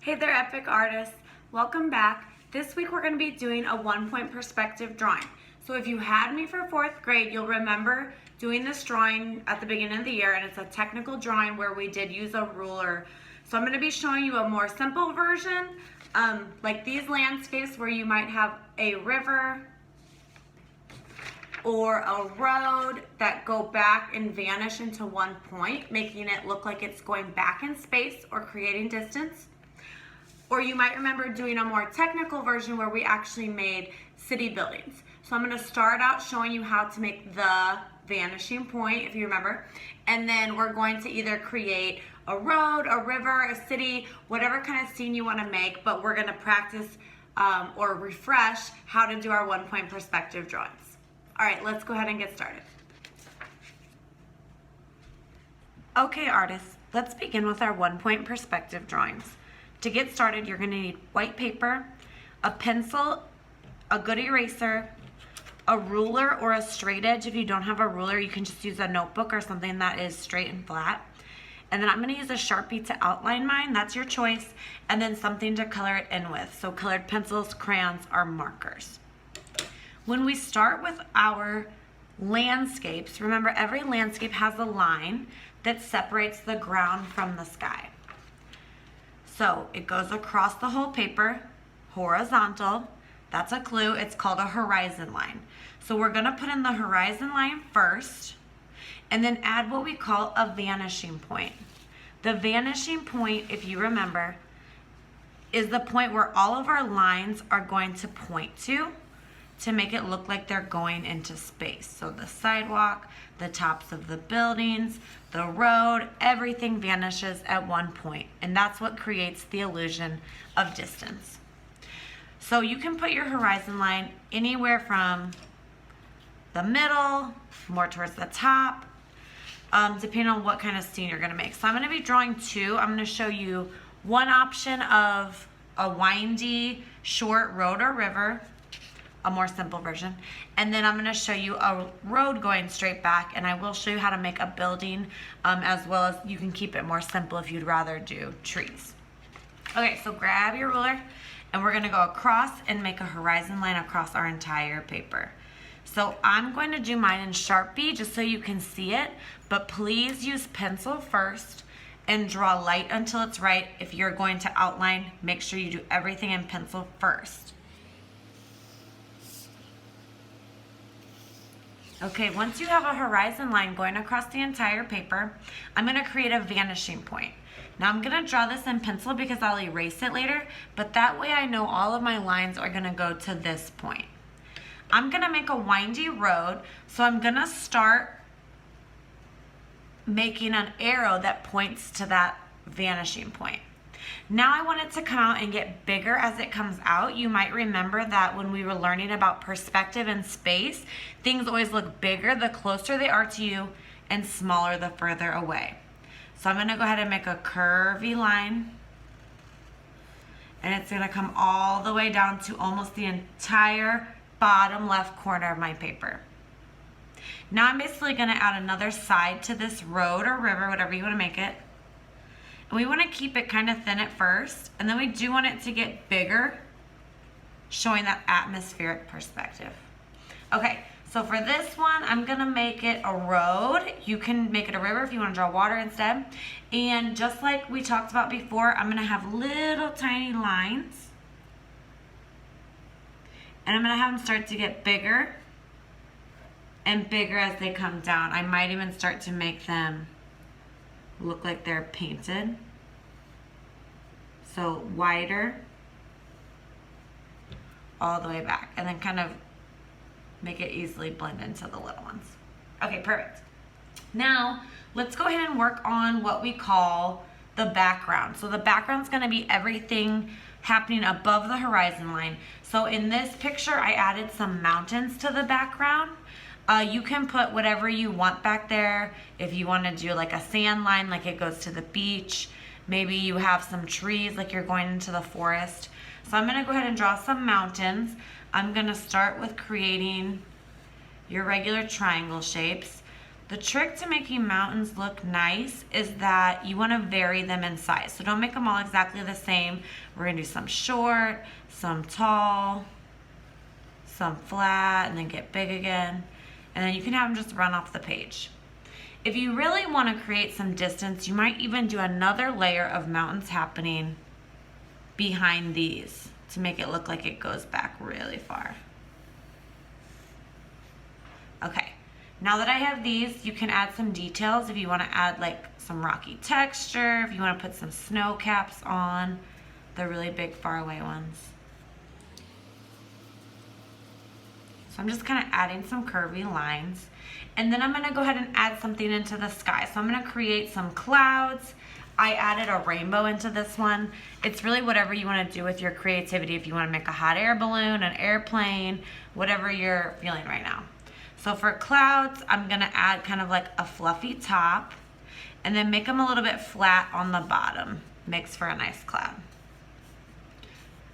Hey there, epic artists. Welcome back. This week we're going to be doing a 1-point perspective drawing. So if you had me for 4th grade, you'll remember doing this drawing at the beginning of the year, and it's a technical drawing where we did use a ruler. So I'm going to be showing you a more simple version, like these landscapes where you might have a river or a road that go back and vanish into 1 point, making it look like it's going back in space or creating distance. Or you might remember doing a more technical version where we actually made city buildings. So I'm going to start out showing you how to make the vanishing point, if you remember. And then we're going to either create a road, a river, a city, whatever kind of scene you want to make. But we're going to practice or refresh how to do our 1-point perspective drawings. All right, let's go ahead and get started. Okay, artists, let's begin with our 1-point perspective drawings. To get started, you're going to need white paper, a pencil, a good eraser, a ruler or a straight edge. If you don't have a ruler, you can just use a notebook or something that is straight and flat. And then I'm going to use a Sharpie to outline mine. That's your choice. And then something to color it in with. So colored pencils, crayons, or markers. When we start with our landscapes, remember every landscape has a line that separates the ground from the sky. So it goes across the whole paper, horizontal. That's a clue. It's called a horizon line. So we're going to put in the horizon line first and then add what we call a vanishing point. The vanishing point, if you remember, is the point where all of our lines are going to point to make it look like they're going into space. So the sidewalk, the tops of the buildings, the road, everything vanishes at 1 point. And that's what creates the illusion of distance. So you can put your horizon line anywhere from the middle, more towards the top, depending on what kind of scene you're gonna make. So I'm gonna be drawing two. I'm gonna show you one option of a windy, short road or river, a more simple version. And then I'm going to show you a road going straight back, and I will show you how to make a building as well as you can keep it more simple if you'd rather do trees. Okay, so grab your ruler and we're going to go across and make a horizon line across our entire paper. So I'm going to do mine in Sharpie just so you can see it, but please use pencil first and draw light until it's right. If you're going to outline, make sure you do everything in pencil first. Okay, once you have a horizon line going across the entire paper, I'm going to create a vanishing point. Now I'm going to draw this in pencil because I'll erase it later, but that way I know all of my lines are going to go to this point. I'm going to make a windy road, so I'm going to start making an arrow that points to that vanishing point. Now I want it to come out and get bigger as it comes out. You might remember that when we were learning about perspective and space, things always look bigger the closer they are to you and smaller the further away. So I'm going to go ahead and make a curvy line, and it's going to come all the way down to almost the entire bottom left corner of my paper. Now I'm basically going to add another side to this road or river, whatever you want to make it. And we want to keep it kind of thin at first, and then we do want it to get bigger, showing that atmospheric perspective. Okay, so for this one, I'm going to make it a road. You can make it a river if you want to draw water instead. And just like we talked about before, I'm going to have little tiny lines. And I'm going to have them start to get bigger and bigger as they come down. I might even start to make them look like they're painted. So wider all the way back, and then kind of make it easily blend into the little ones. Okay, perfect. Now let's go ahead and work on what we call the background. So the background's going to be everything happening above the horizon line. So in this picture I added some mountains to the background. You can put whatever you want back there. If you want to do like a sand line, like it goes to the beach. Maybe you have some trees, like you're going into the forest. So I'm going to go ahead and draw some mountains. I'm going to start with creating your regular triangle shapes. The trick to making mountains look nice is that you want to vary them in size. So don't make them all exactly the same. We're going to do some short, some tall, some flat, and then get big again. And then you can have them just run off the page. If you really want to create some distance, you might even do another layer of mountains happening behind these to make it look like it goes back really far. Okay, now that I have these, you can add some details if you want to add like some rocky texture, if you want to put some snow caps on, the really big faraway ones. So I'm just kind of adding some curvy lines. And then I'm going to go ahead and add something into the sky. So I'm going to create some clouds. I added a rainbow into this one. It's really whatever you want to do with your creativity. If you want to make a hot air balloon, an airplane, whatever you're feeling right now. So for clouds, I'm going to add kind of like a fluffy top and then make them a little bit flat on the bottom. Makes for a nice cloud.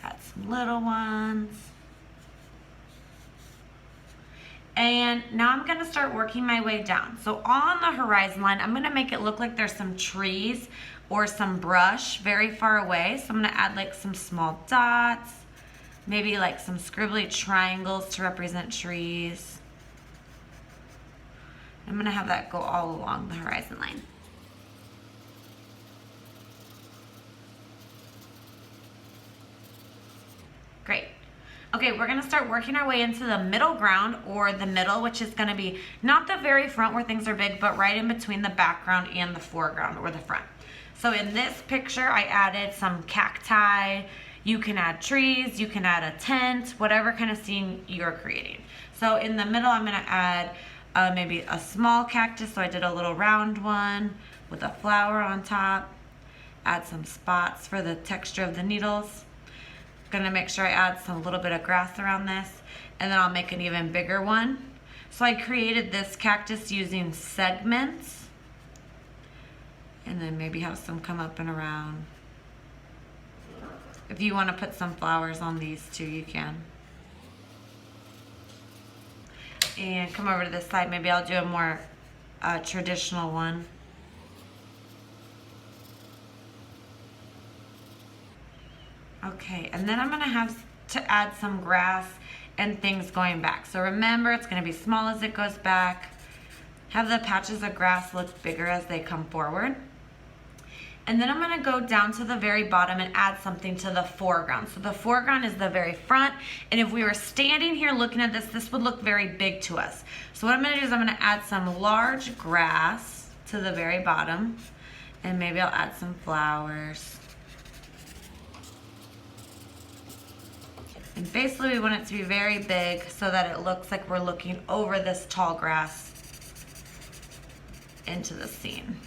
Add some little ones. And now I'm going to start working my way down. So on the horizon line, I'm going to make it look like there's some trees or some brush very far away. So I'm going to add like some small dots, maybe like some scribbly triangles to represent trees. I'm going to have that go all along the horizon line. Great. Okay, we're gonna start working our way into the middle ground, or the middle, which is gonna be not the very front where things are big, but right in between the background and the foreground, or the front. So in this picture, I added some cacti. You can add trees, you can add a tent, whatever kind of scene you're creating. So in the middle, I'm gonna add maybe a small cactus, so I did a little round one with a flower on top. Add some spots for the texture of the needles. Gonna make sure I add some little bit of grass around this, and then I'll make an even bigger one. So I created this cactus using segments, and then maybe have some come up and around. If you want to put some flowers on these too, you can. And come over to this side, maybe I'll do a more traditional one. Okay, and then I'm gonna have to add some grass and things going back. So remember, it's gonna be small as it goes back. Have the patches of grass look bigger as they come forward. And then I'm gonna go down to the very bottom and add something to the foreground. So the foreground is the very front, and if we were standing here looking at this, this would look very big to us. So what I'm gonna do is I'm gonna add some large grass to the very bottom, and maybe I'll add some flowers. And basically we want it to be very big so that it looks like we're looking over this tall grass into the scene.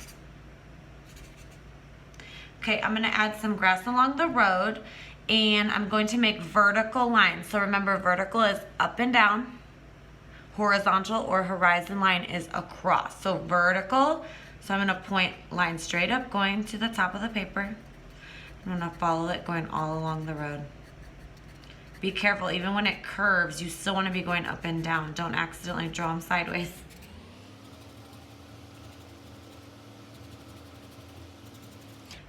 Okay, I'm gonna add some grass along the road, and I'm going to make vertical lines. So remember, vertical is up and down, horizontal or horizon line is across. So vertical, so I'm gonna point line straight up going to the top of the paper. I'm gonna follow it going all along the road. Be careful, even when it curves, you still want to be going up and down. Don't accidentally draw them sideways.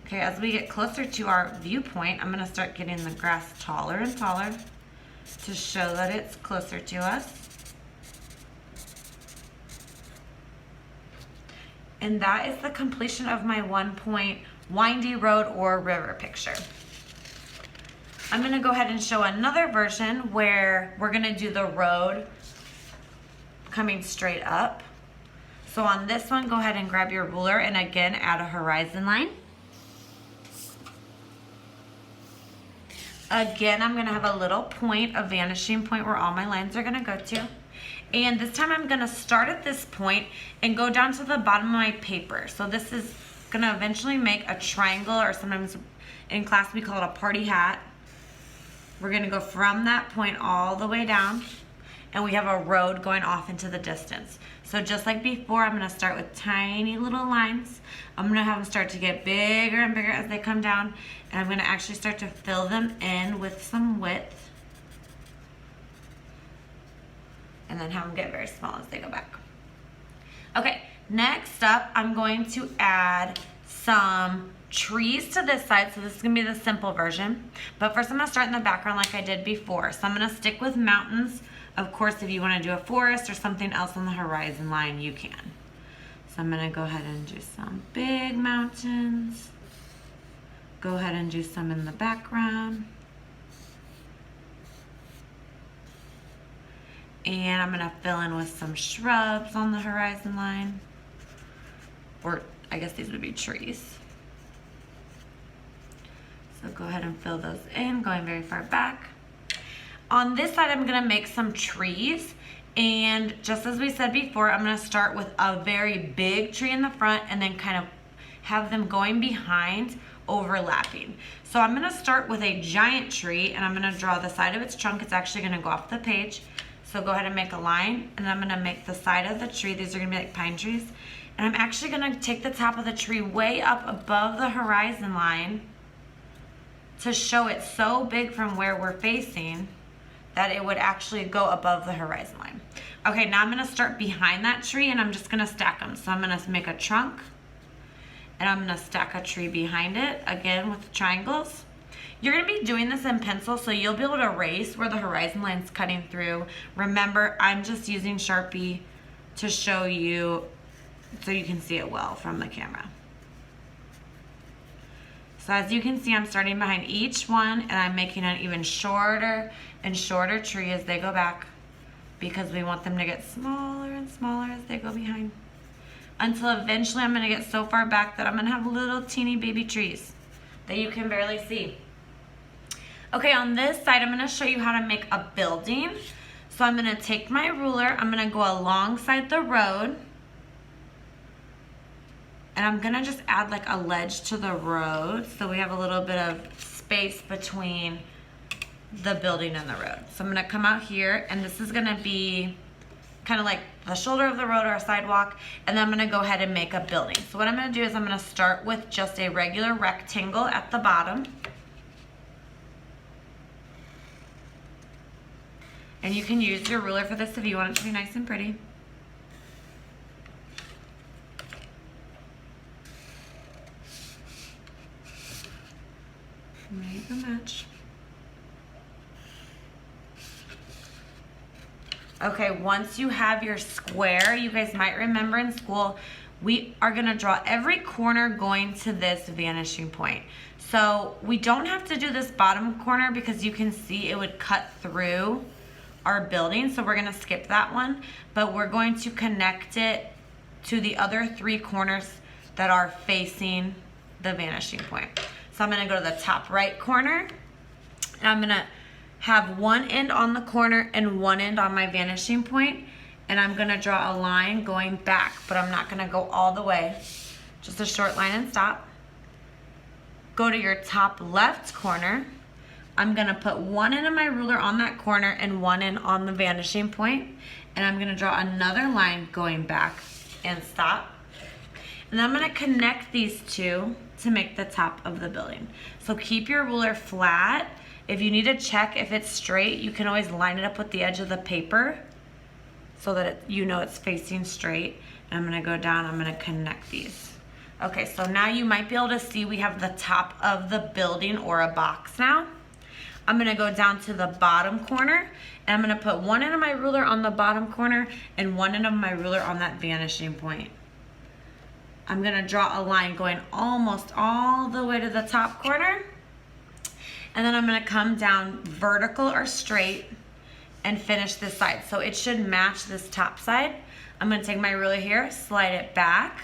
Okay, as we get closer to our viewpoint, I'm going to start getting the grass taller and taller to show that it's closer to us. And that is the completion of my 1-point windy road or river picture. I'm gonna go ahead and show another version where we're gonna do the road coming straight up. So on this one, go ahead and grab your ruler and again add a horizon line. Again, I'm gonna have a little point, a vanishing point where all my lines are gonna go to. And this time I'm gonna start at this point and go down to the bottom of my paper. So this is gonna eventually make a triangle, or sometimes in class we call it a party hat. We're gonna go from that point all the way down, and we have a road going off into the distance. So just like before, I'm gonna start with tiny little lines. I'm gonna have them start to get bigger and bigger as they come down, and I'm gonna actually start to fill them in with some width, and then have them get very small as they go back. Okay, next up, I'm going to add some trees to this side. So this is gonna be the simple version. But first I'm gonna start in the background like I did before. So I'm gonna stick with mountains. Of course, if you wanna do a forest or something else on the horizon line, you can. So I'm gonna go ahead and do some big mountains. Go ahead and do some in the background. And I'm gonna fill in with some shrubs on the horizon line. Or I guess these would be trees. So go ahead and fill those in, going very far back. On this side, I'm gonna make some trees. And just as we said before, I'm gonna start with a very big tree in the front and then kind of have them going behind, overlapping. So I'm gonna start with a giant tree and I'm gonna draw the side of its trunk. It's actually gonna go off the page. So go ahead and make a line and I'm gonna make the side of the tree. These are gonna be like pine trees. And I'm actually gonna take the top of the tree way up above the horizon line to show it so big from where we're facing that it would actually go above the horizon line. Okay, now I'm gonna start behind that tree and I'm just gonna stack them. So I'm gonna make a trunk and I'm gonna stack a tree behind it, again with triangles. You're gonna be doing this in pencil, so you'll be able to erase where the horizon line's cutting through. Remember, I'm just using Sharpie to show you so you can see it well from the camera. So as you can see, I'm starting behind each one and I'm making an even shorter and shorter tree as they go back because we want them to get smaller and smaller as they go behind. Until eventually I'm gonna get so far back that I'm gonna have little teeny baby trees that you can barely see. Okay, on this side, I'm gonna show you how to make a building. So I'm gonna take my ruler, I'm gonna go alongside the road, and I'm gonna just add like a ledge to the road so we have a little bit of space between the building and the road. So I'm gonna come out here and this is gonna be kind of like the shoulder of the road or a sidewalk, and then I'm gonna go ahead and make a building. So what I'm gonna do is I'm gonna start with just a regular rectangle at the bottom. And you can use your ruler for this if you want it to be nice and pretty. Make a match. Okay, once you have your square, you guys might remember in school, we are gonna draw every corner going to this vanishing point. So we don't have to do this bottom corner because you can see it would cut through our building, so we're gonna skip that one, but we're going to connect it to the other three corners that are facing the vanishing point. So I'm gonna go to the top right corner, and I'm gonna have one end on the corner and one end on my vanishing point, and I'm gonna draw a line going back, but I'm not gonna go all the way, just a short line and stop. Go to your top left corner. I'm gonna put one end of my ruler on that corner and one end on the vanishing point, and I'm gonna draw another line going back and stop. And then I'm gonna connect these two to make the top of the building. So keep your ruler flat. If you need to check if it's straight, you can always line it up with the edge of the paper so that you know it's facing straight. And I'm gonna go down, I'm gonna connect these. Okay, so now you might be able to see we have the top of the building or a box now. I'm gonna go down to the bottom corner and I'm gonna put one end of my ruler on the bottom corner and one end of my ruler on that vanishing point. I'm gonna draw a line going almost all the way to the top corner, and then I'm gonna come down vertical or straight and finish this side. So it should match this top side. I'm gonna take my ruler here, slide it back,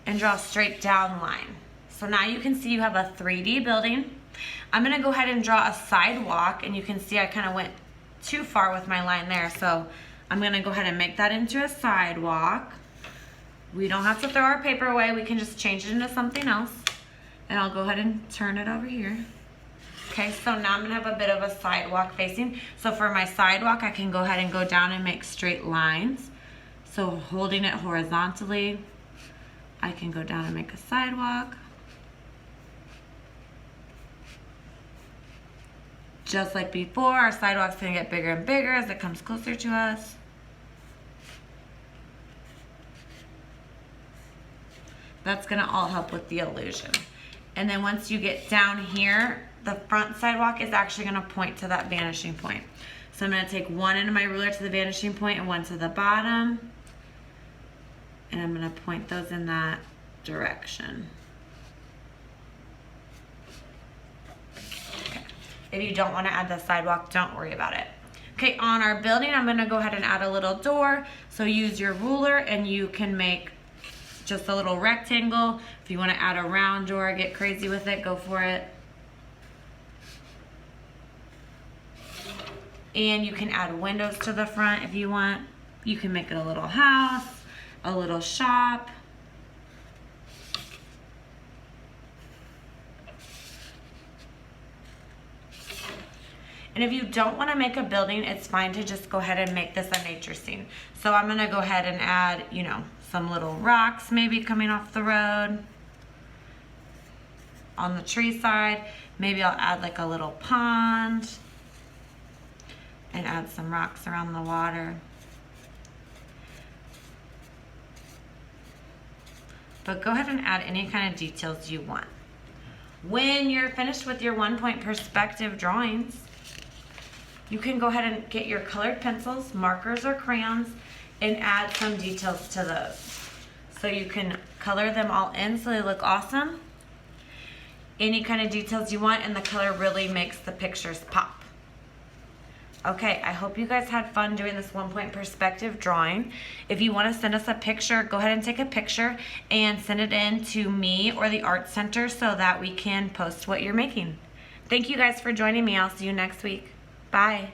and draw a straight down line. So now you can see you have a 3D building. I'm gonna go ahead and draw a sidewalk, and you can see I kind of went too far with my line there, so I'm gonna go ahead and make that into a sidewalk. We don't have to throw our paper away, we can just change it into something else. And I'll go ahead and turn it over here. Okay, so now I'm gonna have a bit of a sidewalk facing. So for my sidewalk, I can go ahead and go down and make straight lines. So holding it horizontally, I can go down and make a sidewalk. Just like before, our sidewalk's gonna get bigger and bigger as it comes closer to us. That's gonna all help with the illusion. And then once you get down here, the front sidewalk is actually gonna point to that vanishing point. So I'm gonna take one end of my ruler to the vanishing point and one to the bottom. And I'm gonna point those in that direction. Okay. If you don't wanna add the sidewalk, don't worry about it. Okay, on our building, I'm gonna go ahead and add a little door. So use your ruler and you can make just a little rectangle. If you wanna add a round door, get crazy with it, go for it. And you can add windows to the front if you want. You can make it a little house, a little shop. And if you don't want to make a building, it's fine to just go ahead and make this a nature scene. So I'm going to go ahead and add, you know, some little rocks maybe coming off the road. On the tree side, maybe I'll add like a little pond and add some rocks around the water. But go ahead and add any kind of details you want. When you're finished with your 1-point perspective drawings, you can go ahead and get your colored pencils, markers, or crayons and add some details to those. So you can color them all in so they look awesome. Any kind of details you want, and the color really makes the pictures pop. Okay, I hope you guys had fun doing this 1-point perspective drawing. If you want to send us a picture, go ahead and take a picture and send it in to me or the Art Center so that we can post what you're making. Thank you guys for joining me. I'll see you next week. Bye.